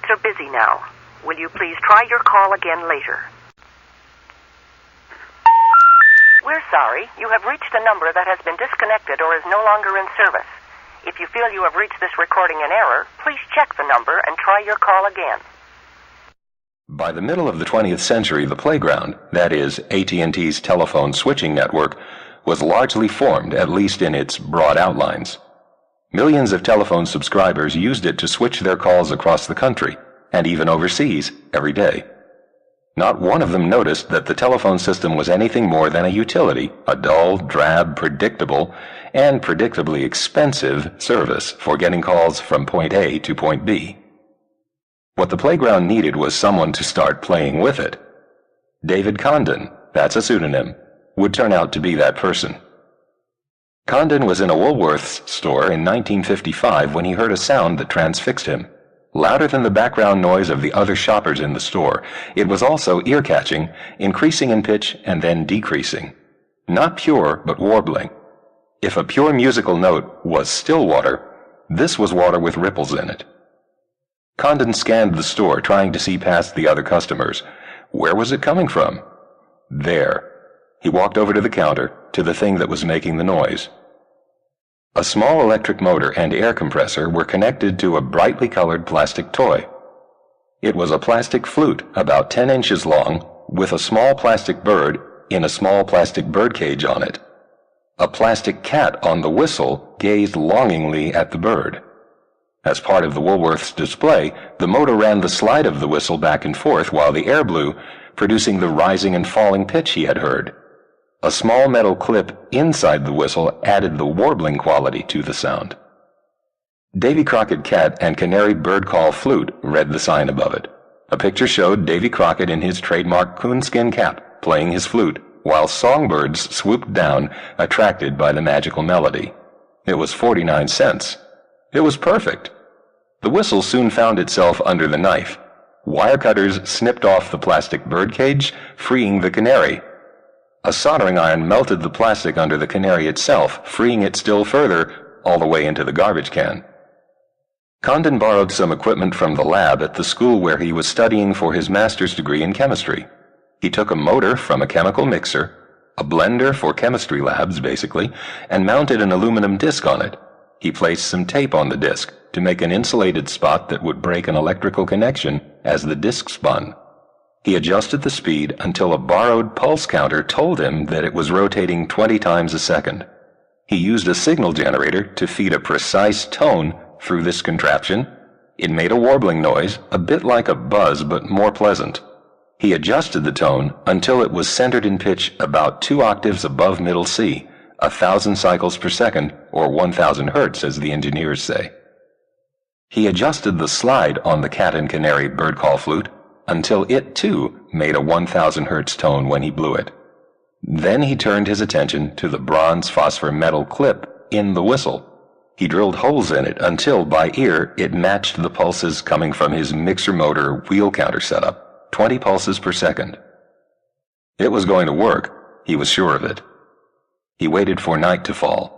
are busy now. Will you please try your call again later? We're sorry. You have reached a number that has been disconnected or is no longer in service. If you feel you have reached this recording in error, please check the number and try your call again. By the middle of the 20th century, the playground, that is, AT&T's telephone switching network, was largely formed, at least in its broad outlines. Millions of telephone subscribers used it to switch their calls across the country, and even overseas, every day. Not one of them noticed that the telephone system was anything more than a utility, a dull, drab, predictable, and predictably expensive service for getting calls from point A to point B. What the playground needed was someone to start playing with it. David Condon, that's a pseudonym, would turn out to be that person. Condon was in a Woolworth's store in 1955 when he heard a sound that transfixed him. Louder than the background noise of the other shoppers in the store, it was also ear-catching, increasing in pitch and then decreasing. Not pure, but warbling. If a pure musical note was still water, this was water with ripples in it. Condon scanned the store, trying to see past the other customers. Where was it coming from? There. He walked over to the counter, to the thing that was making the noise. A small electric motor and air compressor were connected to a brightly colored plastic toy. It was a plastic flute about 10 inches long, with a small plastic bird in a small plastic birdcage on it. A plastic cat on the whistle gazed longingly at the bird. As part of the Woolworth's display, the motor ran the slide of the whistle back and forth while the air blew, producing the rising and falling pitch he had heard. A small metal clip inside the whistle added the warbling quality to the sound. Davy Crockett Cat and Canary Bird Call Flute read the sign above it. A picture showed Davy Crockett in his trademark coonskin cap, playing his flute, while songbirds swooped down, attracted by the magical melody. It was 49 cents. It was perfect. The whistle soon found itself under the knife. Wire cutters snipped off the plastic birdcage, freeing the canary. A soldering iron melted the plastic under the canary itself, freeing it still further, all the way into the garbage can. Condon borrowed some equipment from the lab at the school where he was studying for his master's degree in chemistry. He took a motor from a chemical mixer, a blender for chemistry labs, basically, and mounted an aluminum disc on it. He placed some tape on the disc to make an insulated spot that would break an electrical connection as the disc spun. He adjusted the speed until a borrowed pulse counter told him that it was rotating 20 times a second. He used a signal generator to feed a precise tone through this contraption. It made a warbling noise, a bit like a buzz but more pleasant. He adjusted the tone until it was centered in pitch about 2 octaves above middle C, 1,000 cycles per second, or 1,000 hertz as the engineers say. He adjusted the slide on the cat and canary bird call flute until it, too, made a 1,000 hertz tone when he blew it. Then he turned his attention to the bronze phosphor metal clip in the whistle. He drilled holes in it until, by ear, it matched the pulses coming from his mixer motor wheel counter setup, 20 pulses per second. It was going to work. He was sure of it. He waited for night to fall.